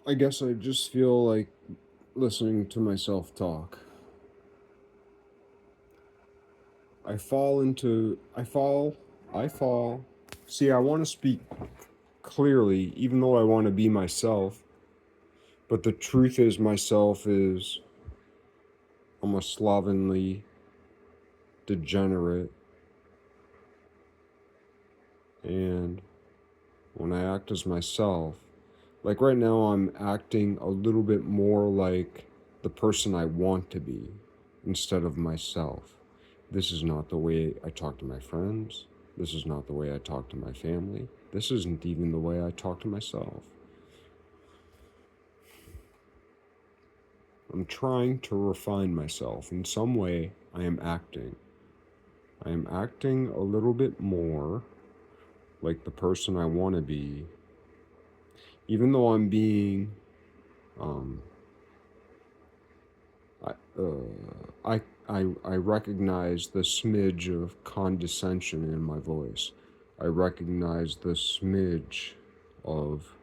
I guess I just feel like listening to myself talk. I fall into. I fall. See, I want to speak clearly, even though I want to be myself. But the truth is, myself is. I'm a slovenly degenerate. And when I act as myself, like right now, I'm acting a little bit more like the person I want to be instead of myself. This is not the way I talk to my friends. This is not the way I talk to my family. This isn't even the way I talk to myself. I'm trying to refine myself. In some way, I am acting. I am acting a little bit more like the person I want to be, even though I'm being um, I, I recognize the smidge of condescension in my voice. I recognize the smidge of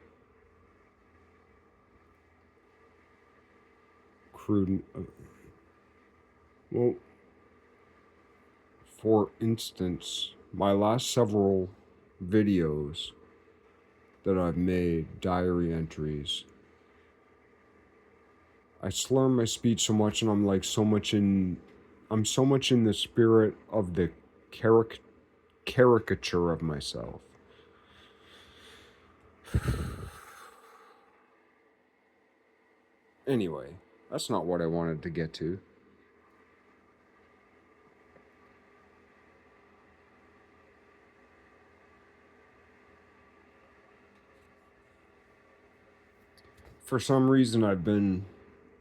crude. Well, for instance, my last several videos that I've made, diary entries, I slur my speech so much, and I'm like so much in. I'm so much in the spirit of the caricature of myself. Anyway, that's not what I wanted to get to. For some reason, I've been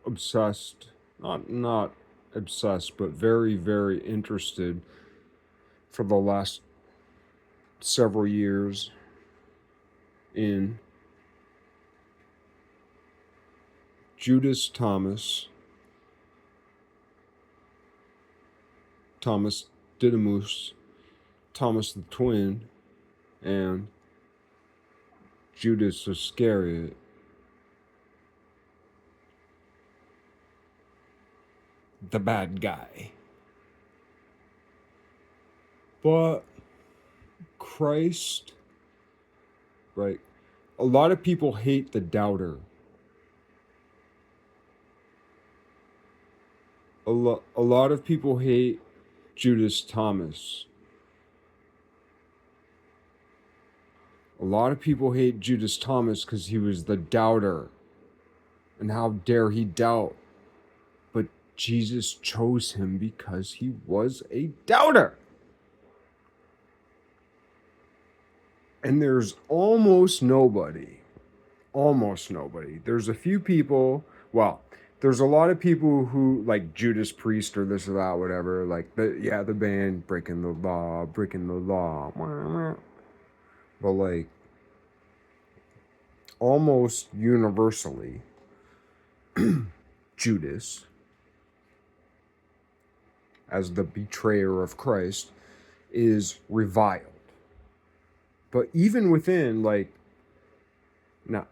obsessed, not obsessed, but very, very interested for the last several years in Judas Thomas, Thomas Didymus, Thomas the Twin, and Judas Iscariot. The bad guy. But Christ, right? A lot of people hate the doubter. A lot of people hate Judas Thomas. A lot of people hate Judas Thomas because he was the doubter. And how dare he doubt? But Jesus chose him because he was a doubter. And there's almost nobody. There's a few people, well, there's a lot of people who like Judas Priest or this or that, whatever. Like the band breaking the law. But like almost universally, Judas, as the betrayer of Christ, is reviled. But even within, like, now,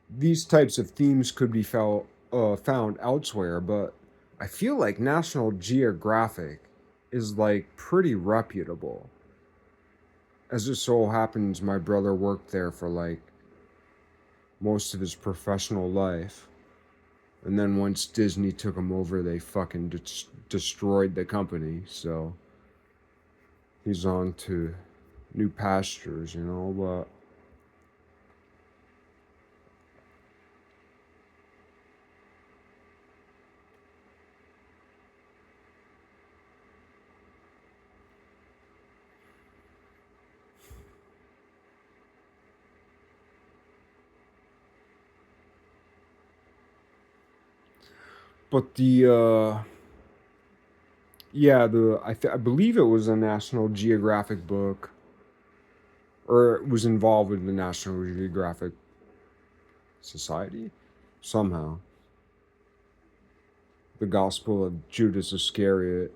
these types of themes could be found elsewhere, but I feel like National Geographic is like pretty reputable. As it so happens, my brother worked there for like most of his professional life. And then once Disney took him over, they fucking destroyed the company. So he's on to new pastures, you know. But I believe it was a National Geographic book, or it was involved with the National Geographic Society somehow. The Gospel of Judas Iscariot.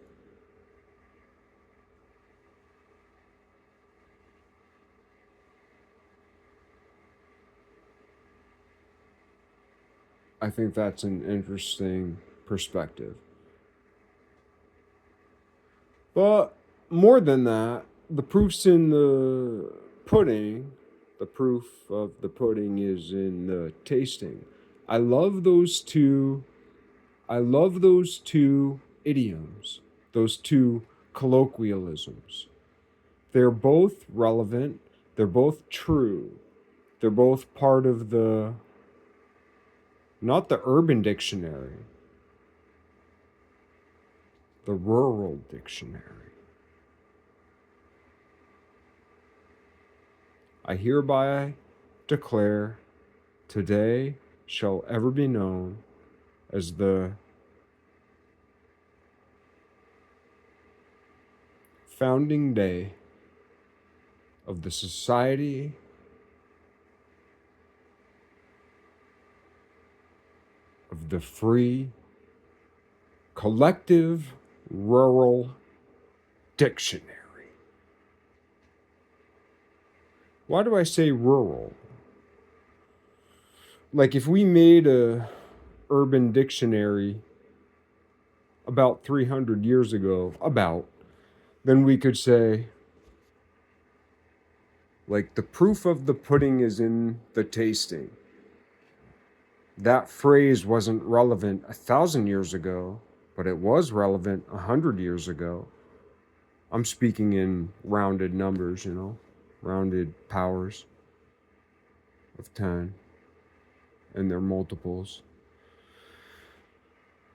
I think that's an interesting perspective. But more than that, the proof's in the pudding. The proof of the pudding is in the tasting. I love those two. I love those two idioms, those two colloquialisms. They're both relevant. They're both true. They're both part of not the urban dictionary, the rural dictionary. I hereby declare today shall ever be known as the founding day of the Society of the Free Collective Rural Dictionary. Why do I say rural? Like if we made a urban dictionary about 300 years ago, then we could say, like, the proof of the pudding is in the tasting. That phrase wasn't relevant 1,000 years ago, but it was relevant 100 years ago. I'm speaking in rounded numbers, rounded powers of 10 and their multiples.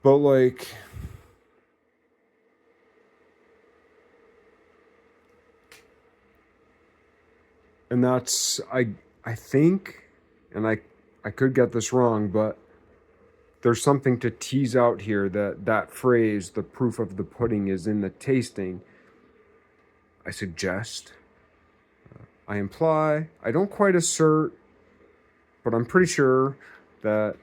But like, and that's, I think, and I could get this wrong, but there's something to tease out here that phrase, the proof of the pudding is in the tasting. I suggest, I imply, I don't quite assert, but I'm pretty sure that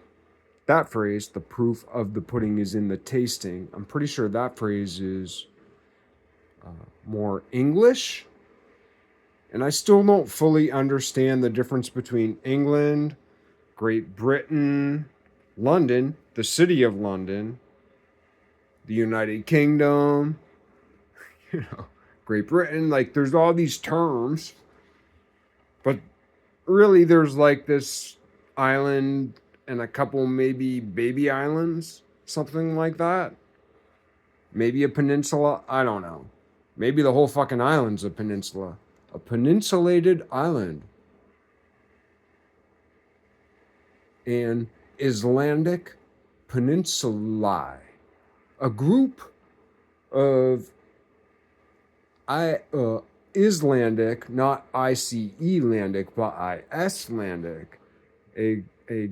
phrase, the proof of the pudding is in the tasting, I'm pretty sure that phrase is more English. And I still don't fully understand the difference between England, Great Britain, London, the city of London, the United Kingdom, Great Britain. Like, there's all these terms, but really there's like this island and a couple maybe baby islands, something like that. Maybe a peninsula, I don't know. Maybe the whole fucking island's a peninsula. A peninsulated island. An Icelandic peninsulae. A group of Icelandic, not Icelandic, but Icelandic. A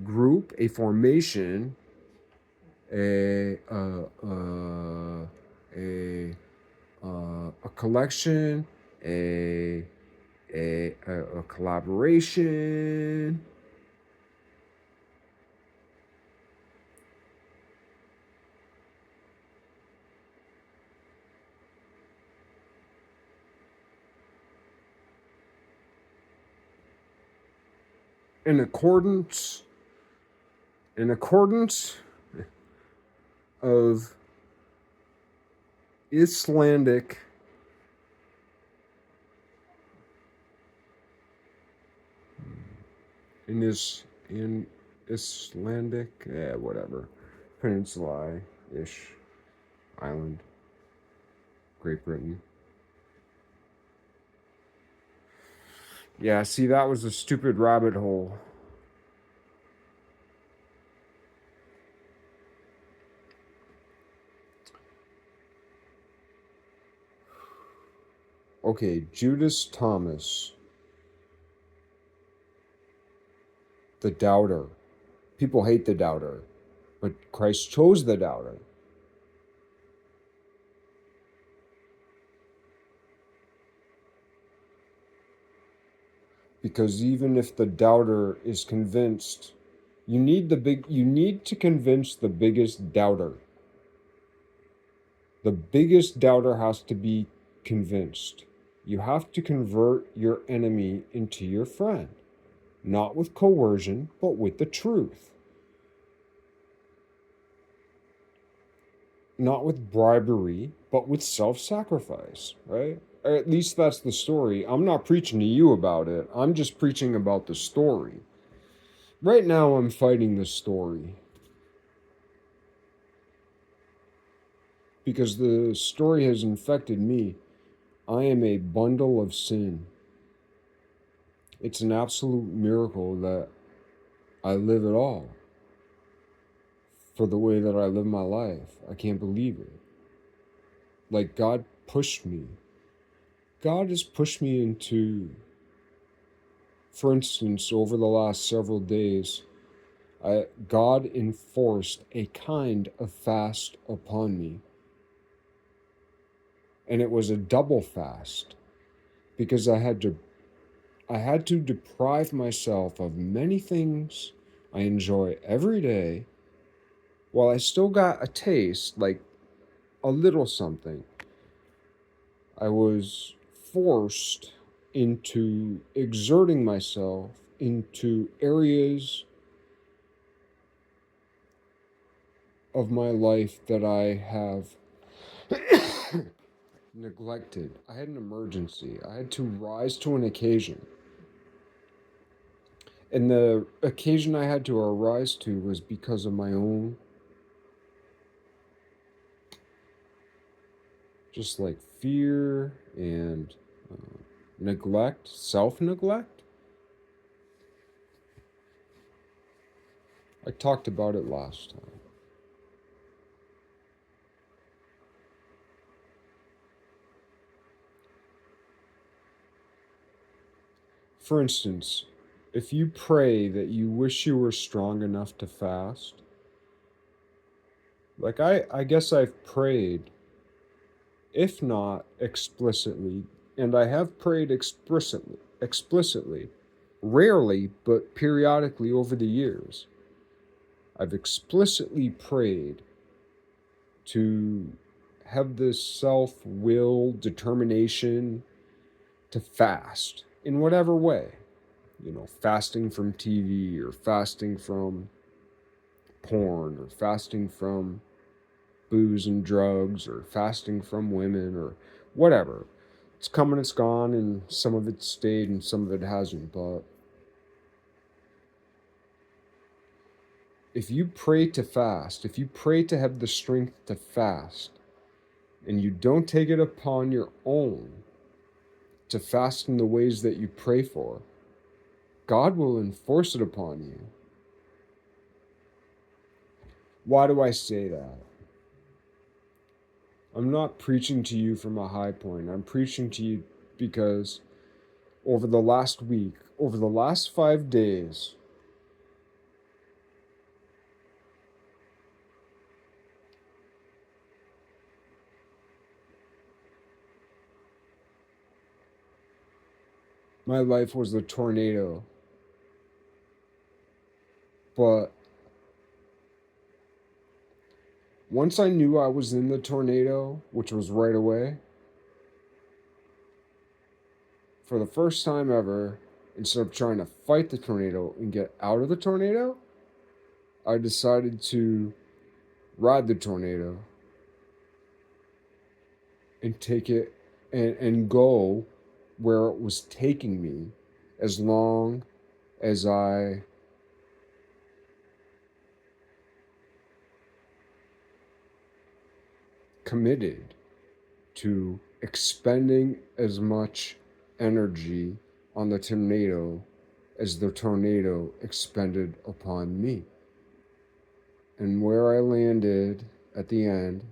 group, a formation, a collection, a collaboration. In accordance of Icelandic in Icelandic, whatever, peninsula-ish island, Great Britain. Yeah, see, that was a stupid rabbit hole. Okay, Judas Thomas, the doubter. People hate the doubter, but Christ chose the doubter. Because even if the doubter is convinced, you need to convince the biggest doubter. The biggest doubter has to be convinced. You have to convert your enemy into your friend, not with coercion, but with the truth. not with bribery, but with self-sacrifice, right? Or at least that's the story. I'm not preaching to you about it. I'm just preaching about the story. Right now, I'm fighting the story because the story has infected me. I am a bundle of sin. It's an absolute miracle that I live at all for the way that I live my life. I can't believe it. Like, God pushed me. God has pushed me into, for instance, over the last several days, God enforced a kind of fast upon me. And it was a double fast because I had to deprive myself of many things I enjoy every day while I still got a taste, like a little something. I was forced into exerting myself into areas of my life that I have neglected. I had an emergency. I had to rise to an occasion. And the occasion I had to arise to was because of my own, just like fear and neglect, self neglect. I talked about it last time. For instance, if you pray that you wish you were strong enough to fast, like I guess I've prayed, if not explicitly, and I have prayed explicitly, rarely, but periodically over the years. I've explicitly prayed to have this self will determination to fast in whatever way. You know, fasting from TV or fasting from porn or fasting from booze and drugs or fasting from women or whatever. It's come and it's gone, and some of it stayed and some of it hasn't. But if you pray to fast, if you pray to have the strength to fast, and you don't take it upon your own to fast in the ways that you pray for, God will enforce it upon you. Why do I say that? I'm not preaching to you from a high point. I'm preaching to you because over the last week, over the last 5 days, my life was a tornado. But once I knew I was in the tornado, which was right away, for the first time ever, instead of trying to fight the tornado and get out of the tornado, I decided to ride the tornado and take it and go where it was taking me as long as I committed to expending as much energy on the tornado as the tornado expended upon me. And where I landed at the end,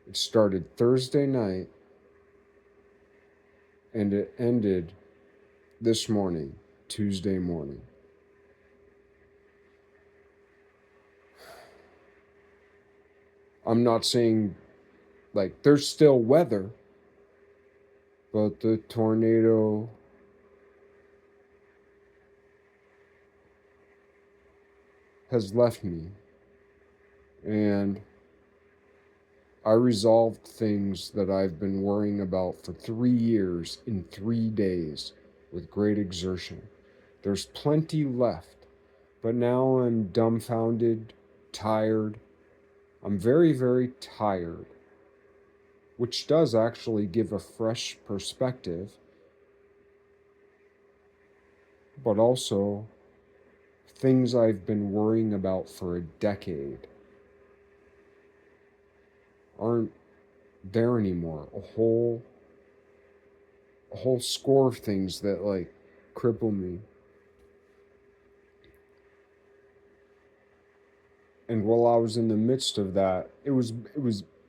it started Thursday night and it ended this morning, Tuesday morning. I'm not saying, like, there's still weather, but the tornado has left me. And I resolved things that I've been worrying about for 3 years in 3 days with great exertion. There's plenty left, but now I'm dumbfounded, tired. I'm very, very tired, which does actually give a fresh perspective, but also things I've been worrying about for a decade aren't there anymore. A whole score of things that like cripple me. And while I was in the midst of that, it was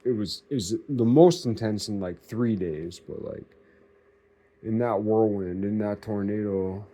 the most intense in like 3 days, but like in that whirlwind, in that tornado,